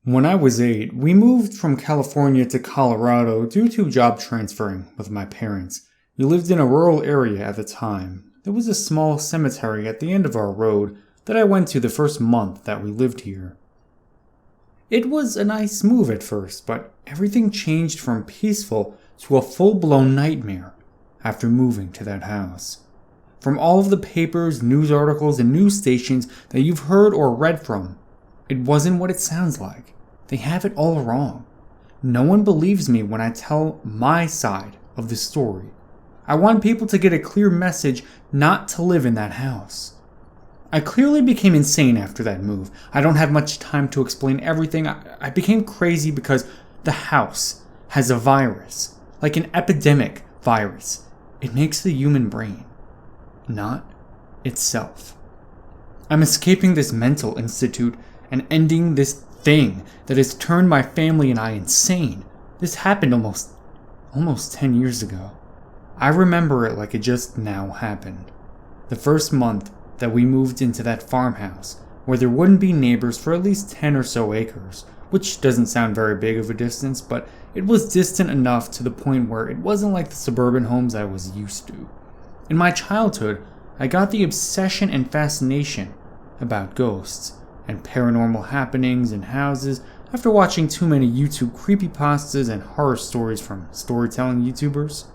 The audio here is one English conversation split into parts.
When I was 8, we moved from California to Colorado due to job transferring with my parents. We lived in a rural area at the time. There was a small cemetery at the end of our road that I went to the first month that we lived here. It was a nice move at first, but everything changed from peaceful to a full-blown nightmare after moving to that house. From all of the papers, news articles, and news stations that you've heard or read from, it wasn't what it sounds like. They have it all wrong. No one believes me when I tell my side of the story. I want people to get a clear message not to live in that house. I clearly became insane after that move. I don't have much time to explain everything. I became crazy because the house has a virus, like an epidemic virus. It makes the human brain, not itself. I'm escaping this mental institute and ending this thing that has turned my family and I insane. This happened almost 10 years ago. I remember it like it just now happened. The first month that we moved into that farmhouse, where there wouldn't be neighbors for at least 10 or so acres, which doesn't sound very big of a distance, but it was distant enough to the point where it wasn't like the suburban homes I was used to. In my childhood, I got the obsession and fascination about ghosts and paranormal happenings in houses after watching too many YouTube creepypastas and horror stories from storytelling YouTubers.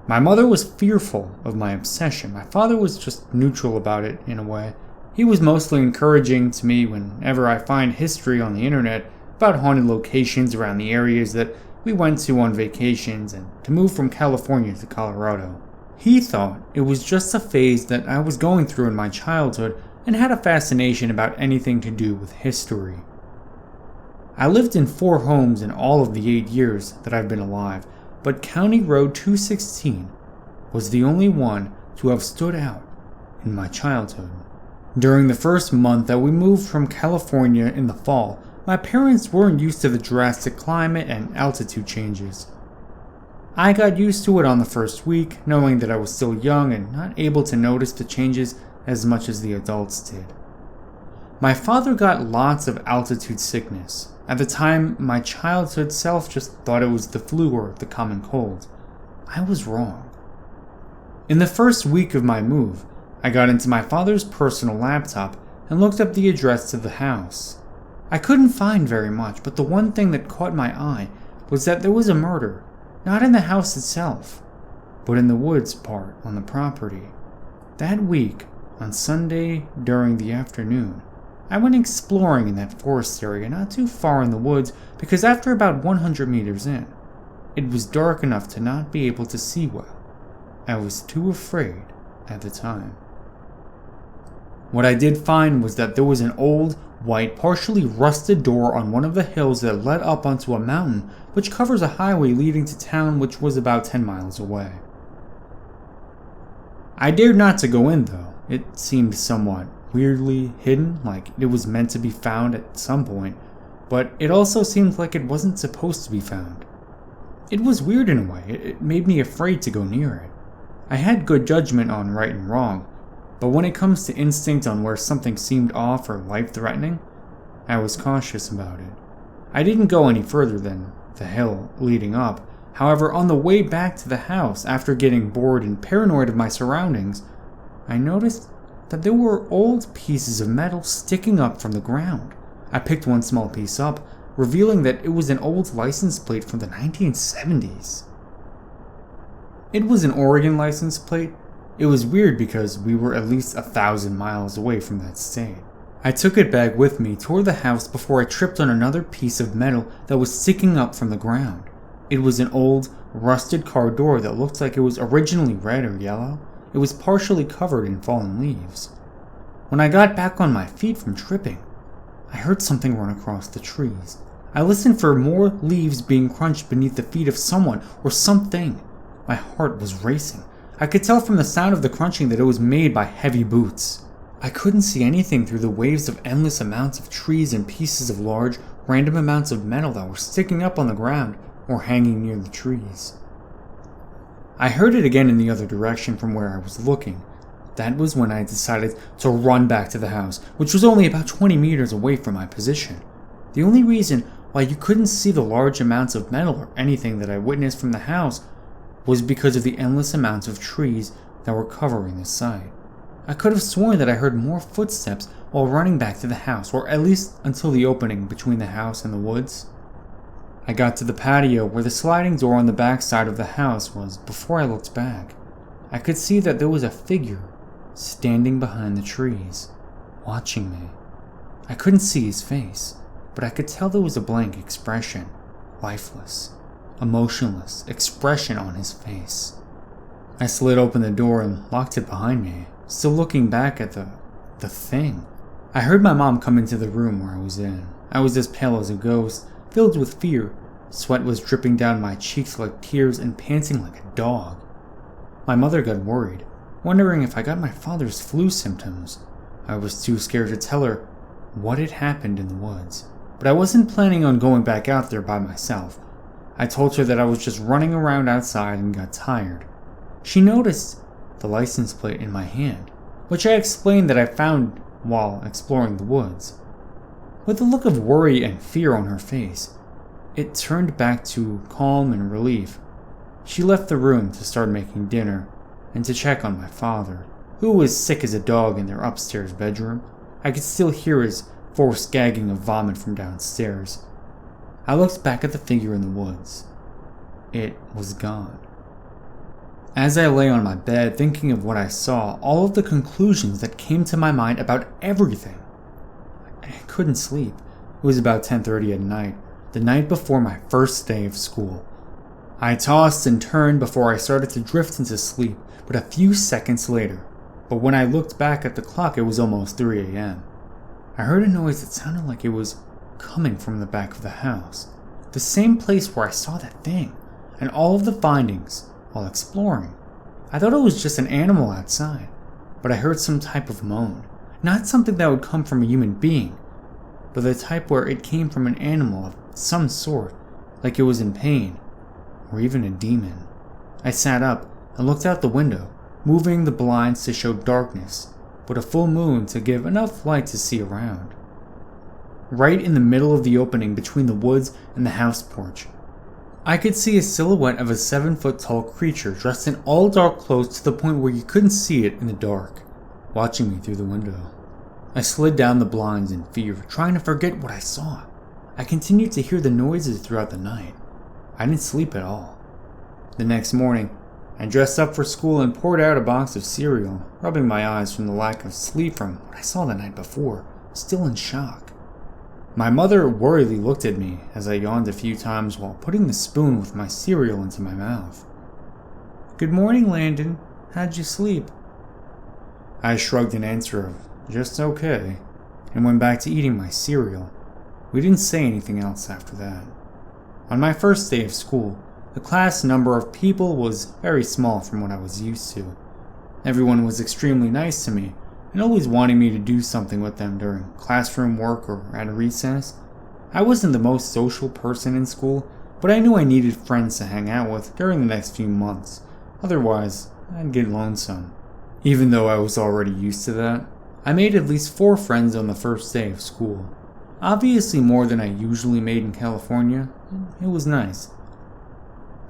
My mother was fearful of my obsession. My father was just neutral about it in a way. He was mostly encouraging to me whenever I find history on the internet about haunted locations around the areas that we went to on vacations and to move from California to Colorado. He thought it was just a phase that I was going through in my childhood and had a fascination about anything to do with history. I lived in 4 homes in all of the 8 years that I've been alive, but County Road 216 was the only one to have stood out in my childhood. During the first month that we moved from California in the fall, my parents weren't used to the drastic climate and altitude changes. I got used to it on the first week, knowing that I was still young and not able to notice the changes as much as the adults did. My father got lots of altitude sickness. At the time, my childhood self just thought it was the flu or the common cold. I was wrong. In the first week of my move, I got into my father's personal laptop and looked up the address to the house. I couldn't find very much, but the one thing that caught my eye was that there was a murder, not in the house itself, but in the woods part on the property. That week, on Sunday during the afternoon, I went exploring in that forest area not too far in the woods because after about 100 meters in, it was dark enough to not be able to see well. I was too afraid at the time. What I did find was that there was an old, white, partially rusted door on one of the hills that led up onto a mountain which covers a highway leading to town which was about 10 miles away. I dared not to go in though. It seemed somewhat weirdly hidden, like it was meant to be found at some point, but it also seemed like it wasn't supposed to be found. It was weird in a way. It made me afraid to go near it. I had good judgment on right and wrong, but when it comes to instinct on where something seemed off or life-threatening, I was cautious about it. I didn't go any further than the hill leading up. However, on the way back to the house, after getting bored and paranoid of my surroundings, I noticed that there were old pieces of metal sticking up from the ground. I picked one small piece up, revealing that it was an old license plate from the 1970s. It was an Oregon license plate. It was weird because we were at least 1,000 miles away from that state. I took it back with me toward the house before I tripped on another piece of metal that was sticking up from the ground. It was an old, rusted car door that looked like it was originally red or yellow. It was partially covered in fallen leaves. When I got back on my feet from tripping, I heard something run across the trees. I listened for more leaves being crunched beneath the feet of someone or something. My heart was racing. I could tell from the sound of the crunching that it was made by heavy boots. I couldn't see anything through the waves of endless amounts of trees and pieces of large, random amounts of metal that were sticking up on the ground or hanging near the trees. I heard it again in the other direction from where I was looking. That was when I decided to run back to the house, which was only about 20 meters away from my position. The only reason why you couldn't see the large amounts of metal or anything that I witnessed from the house was because of the endless amounts of trees that were covering the site. I could have sworn that I heard more footsteps while running back to the house, or at least until the opening between the house and the woods. I got to the patio where the sliding door on the back side of the house was before I looked back. I could see that there was a figure standing behind the trees, watching me. I couldn't see his face, but I could tell there was a blank expression, lifeless, emotionless expression on his face. I slid open the door and locked it behind me, still looking back at the thing. I heard my mom come into the room where I was in. I was as pale as a ghost, filled with fear. Sweat was dripping down my cheeks like tears and panting like a dog. My mother got worried, wondering if I got my father's flu symptoms. I was too scared to tell her what had happened in the woods, but I wasn't planning on going back out there by myself. I told her that I was just running around outside and got tired. She noticed the license plate in my hand, which I explained that I found while exploring the woods. With a look of worry and fear on her face, it turned back to calm and relief. She left the room to start making dinner and to check on my father, who was sick as a dog in their upstairs bedroom. I could still hear his forced gagging of vomit from downstairs. I looked back at the figure in the woods. It was gone. As I lay on my bed thinking of what I saw, all of the conclusions that came to my mind about everything, I couldn't sleep. It was about 10:30 at night, the night before my first day of school. I tossed and turned before I started to drift into sleep, but a few seconds later. But when I looked back at the clock, it was almost 3 a.m. I heard a noise that sounded like it was coming from the back of the house, the same place where I saw that thing, and all of the findings while exploring. I thought it was just an animal outside, but I heard some type of moan, not something that would come from a human being, but the type where it came from an animal of some sort, like it was in pain, or even a demon. I sat up and looked out the window, moving the blinds to show darkness, but a full moon to give enough light to see around. Right in the middle of the opening between the woods and the house porch, I could see a silhouette of a 7-foot-tall creature dressed in all dark clothes to the point where you couldn't see it in the dark, watching me through the window. I slid down the blinds in fear, trying to forget what I saw. I continued to hear the noises throughout the night. I didn't sleep at all. The next morning, I dressed up for school and poured out a box of cereal, rubbing my eyes from the lack of sleep from what I saw the night before, still in shock. My mother worriedly looked at me as I yawned a few times while putting the spoon with my cereal into my mouth. "Good morning, Landon. How'd you sleep?" I shrugged an answer of, "Just okay," and went back to eating my cereal. We didn't say anything else after that. On my first day of school, the class number of people was very small from what I was used to. Everyone was extremely nice to me, and always wanting me to do something with them during classroom work or at a recess. I wasn't the most social person in school, but I knew I needed friends to hang out with during the next few months. Otherwise, I'd get lonesome. Even though I was already used to that, I made at least 4 friends on the first day of school. Obviously more than I usually made in California. It was nice.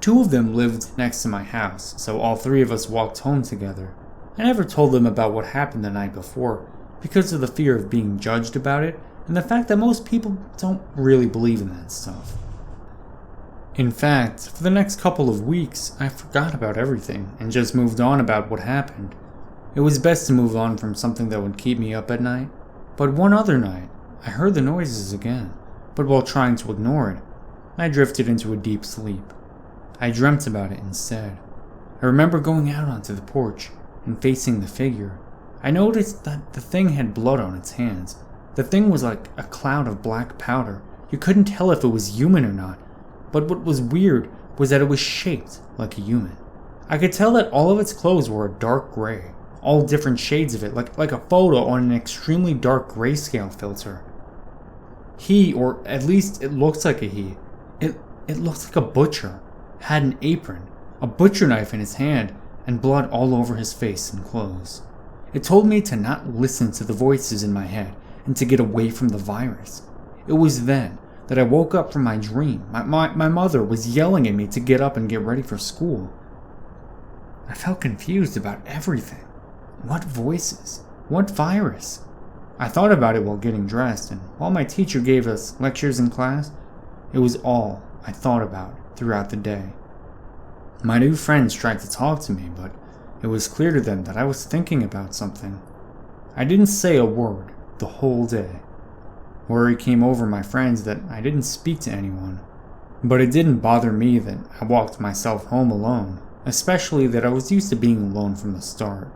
2 of them lived next to my house, so all 3 of us walked home together. I never told them about what happened the night before, because of the fear of being judged about it, and the fact that most people don't really believe in that stuff. In fact, for the next couple of weeks, I forgot about everything, and just moved on about what happened. It was best to move on from something that would keep me up at night. But one other night, I heard the noises again, but while trying to ignore it, I drifted into a deep sleep. I dreamt about it instead. I remember going out onto the porch and facing the figure. I noticed that the thing had blood on its hands. The thing was like a cloud of black powder. You couldn't tell if it was human or not, but what was weird was that it was shaped like a human. I could tell that all of its clothes were a dark gray, all different shades of it, like a photo on an extremely dark grayscale filter. He, or at least it looks like a he, it looks like a butcher, had an apron, a butcher knife in his hand, and blood all over his face and clothes. It told me to not listen to the voices in my head and to get away from the virus. It was then that I woke up from my dream. My mother was yelling at me to get up and get ready for school. I felt confused about everything. What voices? What virus? I thought about it while getting dressed, and while my teacher gave us lectures in class, it was all I thought about throughout the day. My new friends tried to talk to me, but it was clear to them that I was thinking about something. I didn't say a word the whole day. Worry came over my friends that I didn't speak to anyone, but it didn't bother me that I walked myself home alone, especially that I was used to being alone from the start.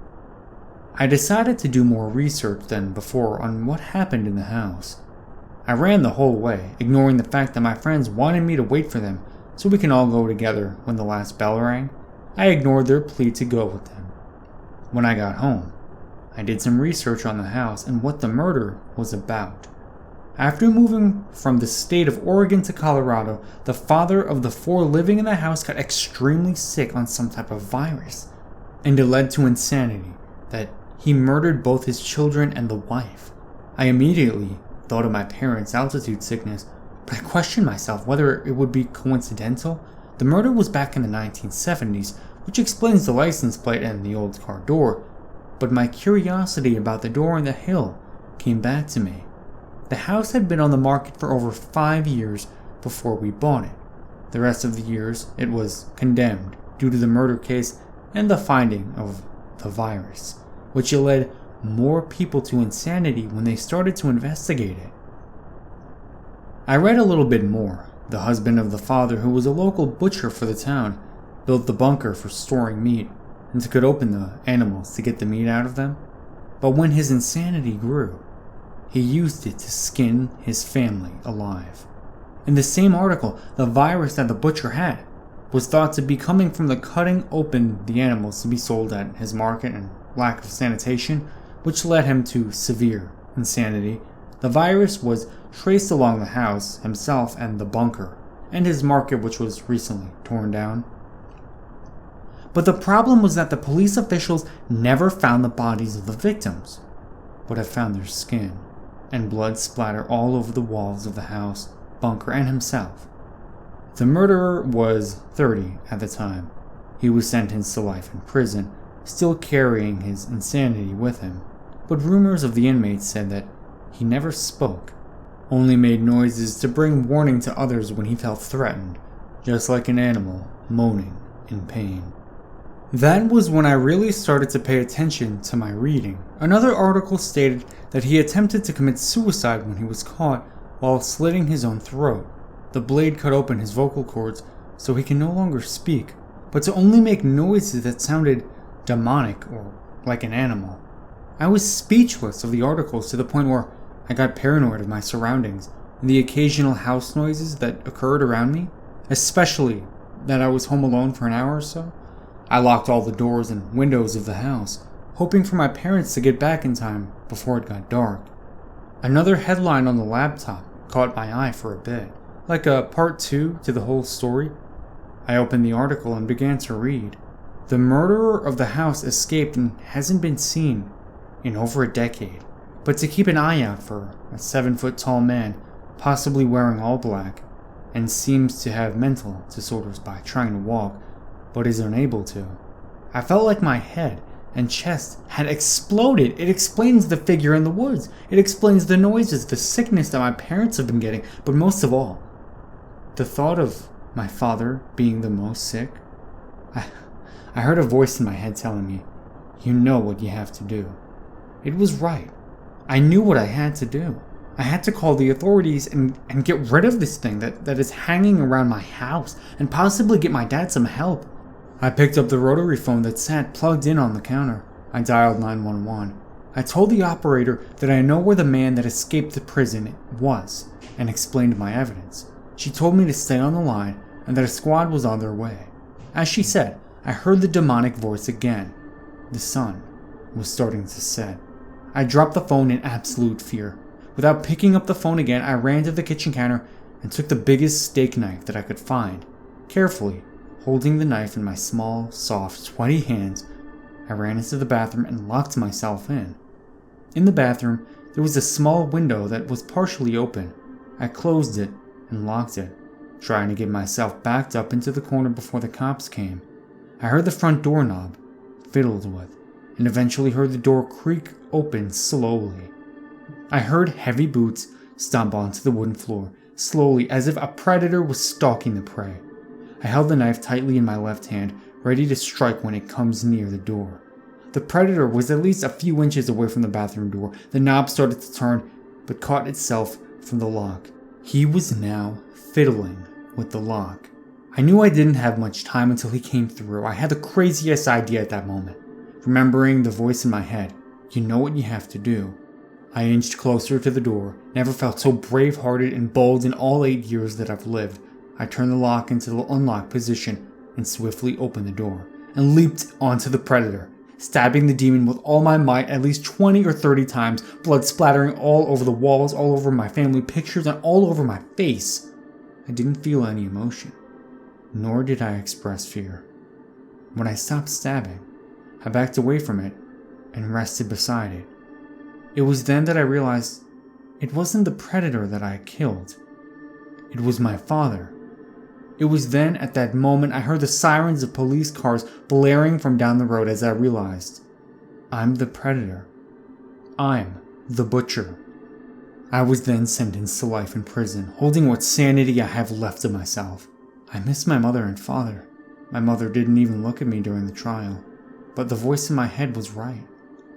I decided to do more research than before on what happened in the house. I ran the whole way, ignoring the fact that my friends wanted me to wait for them so we can all go together when the last bell rang. I ignored their plea to go with them. When I got home, I did some research on the house and what the murder was about. After moving from the state of Oregon to Colorado, the father of the 4 living in the house got extremely sick on some type of virus, and it led to insanity that he murdered both his children and the wife. I immediately thought of my parents' altitude sickness, but I questioned myself whether it would be coincidental. The murder was back in the 1970s, which explains the license plate and the old car door, but my curiosity about the door on the hill came back to me. The house had been on the market for over 5 years before we bought it. The rest of the years, it was condemned due to the murder case and the finding of the virus, which led more people to insanity when they started to investigate it. I read a little bit more. The husband of the father, who was a local butcher for the town, built the bunker for storing meat and could open the animals to get the meat out of them. But when his insanity grew, he used it to skin his family alive. In the same article, the virus that the butcher had was thought to be coming from the cutting open the animals to be sold at his market and lack of sanitation, which led him to severe insanity. The virus was traced along the house himself and the bunker, and his market, which was recently torn down. But the problem was that the police officials never found the bodies of the victims, but have found their skin and blood splatter all over the walls of the house, bunker, and himself. The murderer was 30 at the time. He was sentenced to life in prison, still carrying his insanity with him, but rumors of the inmates said that he never spoke, only made noises to bring warning to others when he felt threatened, just like an animal moaning in pain. That was when I really started to pay attention to my reading. Another article stated that he attempted to commit suicide when he was caught while slitting his own throat. The blade cut open his vocal cords so he can no longer speak, but to only make noises that sounded demonic or like an animal. I was speechless of the articles to the point where I got paranoid of my surroundings and the occasional house noises that occurred around me, especially that I was home alone for an hour or so. I locked all the doors and windows of the house, hoping for my parents to get back in time before it got dark. Another headline on the laptop caught my eye for a bit, like a part 2 to the whole story. I opened the article and began to read. The murderer of the house escaped and hasn't been seen in over a decade, but to keep an eye out for a 7-foot-tall man, possibly wearing all black, and seems to have mental disorders by trying to walk, but is unable to. I felt like my head and chest had exploded. It explains the figure in the woods. It explains the noises, the sickness that my parents have been getting, but most of all, the thought of my father being the most sick. I heard a voice in my head telling me, "You know what you have to do." It was right. I knew what I had to do. I had to call the authorities and get rid of this thing that is hanging around my house and possibly get my dad some help. I picked up the rotary phone that sat plugged in on the counter. I dialed 911. I told the operator that I know where the man that escaped the prison was and explained my evidence. She told me to stay on the line and that a squad was on their way. As she said, I heard the demonic voice again. The sun was starting to set. I dropped the phone in absolute fear. Without picking up the phone again, I ran to the kitchen counter and took the biggest steak knife that I could find. Carefully, holding the knife in my small, soft, sweaty hands, I ran into the bathroom and locked myself in. In the bathroom, there was a small window that was partially open. I closed it and locked it, trying to get myself backed up into the corner before the cops came. I heard the front doorknob fiddled with, and eventually heard the door creak open slowly. I heard heavy boots stomp onto the wooden floor, slowly, as if a predator was stalking the prey. I held the knife tightly in my left hand, ready to strike when it comes near the door. The predator was at least a few inches away from the bathroom door. The knob started to turn, but caught itself from the lock. He was now fiddling with the lock. I knew I didn't have much time until he came through. I had the craziest idea at that moment, remembering the voice in my head. You know what you have to do. I inched closer to the door. Never felt so brave-hearted and bold in all 8 years that I've lived. I turned the lock into the unlock position and swiftly opened the door and leaped onto the predator, stabbing the demon with all my might at least 20 or 30 times, blood splattering all over the walls, all over my family pictures, and all over my face. I didn't feel any emotion, nor did I express fear. When I stopped stabbing, I backed away from it and rested beside it. It was then that I realized it wasn't the predator that I killed. It was my father. It was then, at that moment, I heard the sirens of police cars blaring from down the road as I realized I'm the predator. I'm the butcher. I was then sentenced to life in prison, holding what sanity I have left of myself. I miss my mother and father. My mother didn't even look at me during the trial, but the voice in my head was right.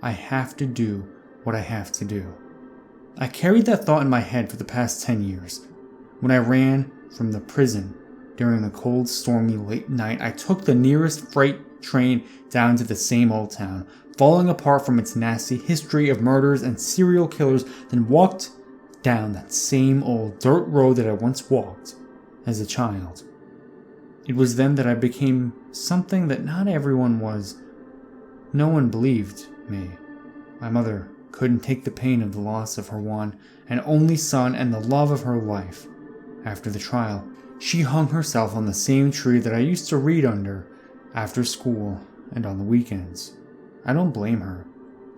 I have to do what I have to do. I carried that thought in my head for the past 10 years. When I ran from the prison during the cold, stormy late night, I took the nearest freight train down to the same old town, falling apart from its nasty history of murders and serial killers, then walked down that same old dirt road that I once walked as a child. It was then that I became something that not everyone was. No one believed me. My mother couldn't take the pain of the loss of her one and only son and the love of her life. After the trial, she hung herself on the same tree that I used to read under after school and on the weekends. I don't blame her.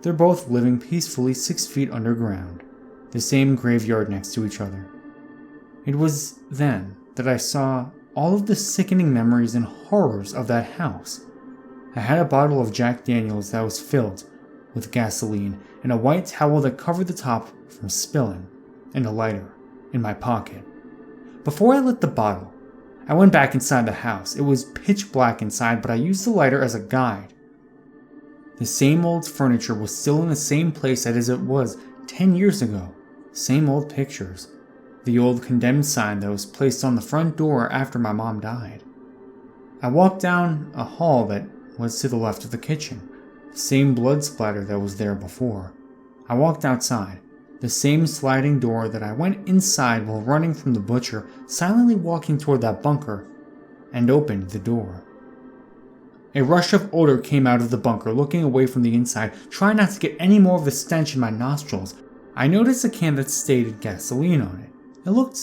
They're both living peacefully 6 feet underground, the same graveyard next to each other. It was then that I saw all of the sickening memories and horrors of that house. I had a bottle of Jack Daniels that was filled with gasoline and a white towel that covered the top from spilling, and a lighter in my pocket. Before I lit the bottle, I went back inside the house. It was pitch black inside, but I used the lighter as a guide. The same old furniture was still in the same place as it was 10 years ago. Same old pictures. The old condemned sign that was placed on the front door after my mom died. I walked down a hall that was to the left of the kitchen. The same blood splatter that was there before. I walked outside. The same sliding door that I went inside while running from the butcher, silently walking toward that bunker, and opened the door. A rush of odor came out of the bunker, looking away from the inside, trying not to get any more of the stench in my nostrils. I noticed a can that stated gasoline on it. It looked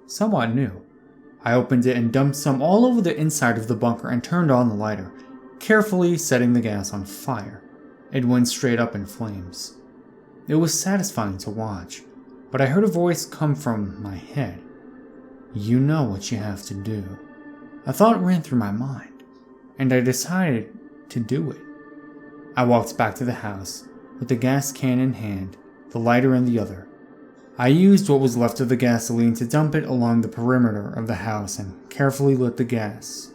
somewhat new. I opened it and dumped some all over the inside of the bunker and turned on the lighter, carefully setting the gas on fire. It went straight up in flames. It was satisfying to watch, but I heard a voice come from my head. You know what you have to do. A thought ran through my mind, and I decided to do it. I walked back to the house, with the gas can in hand, the lighter in the other. I used what was left of the gasoline to dump it along the perimeter of the house and carefully lit the gas.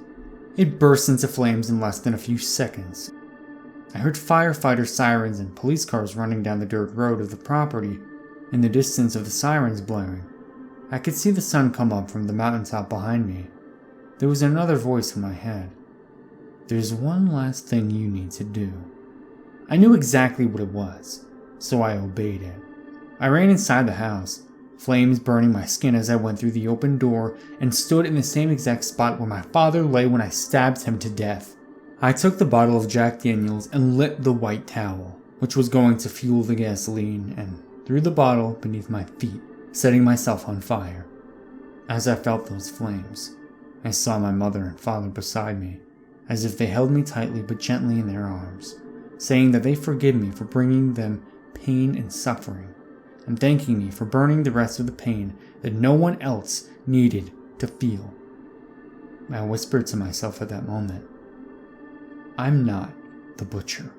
It burst into flames in less than a few seconds. I heard firefighter sirens and police cars running down the dirt road of the property. In the distance of the sirens blaring, I could see the sun come up from the mountaintop behind me. There was another voice in my head. There's one last thing you need to do. I knew exactly what it was, so I obeyed it. I ran inside the house, flames burning my skin as I went through the open door and stood in the same exact spot where my father lay when I stabbed him to death. I took the bottle of Jack Daniels and lit the white towel, which was going to fuel the gasoline, and threw the bottle beneath my feet, setting myself on fire. As I felt those flames, I saw my mother and father beside me, as if they held me tightly but gently in their arms, saying that they forgive me for bringing them pain and suffering, and thanking me for burning the rest of the pain that no one else needed to feel. I whispered to myself at that moment, I'm not the butcher.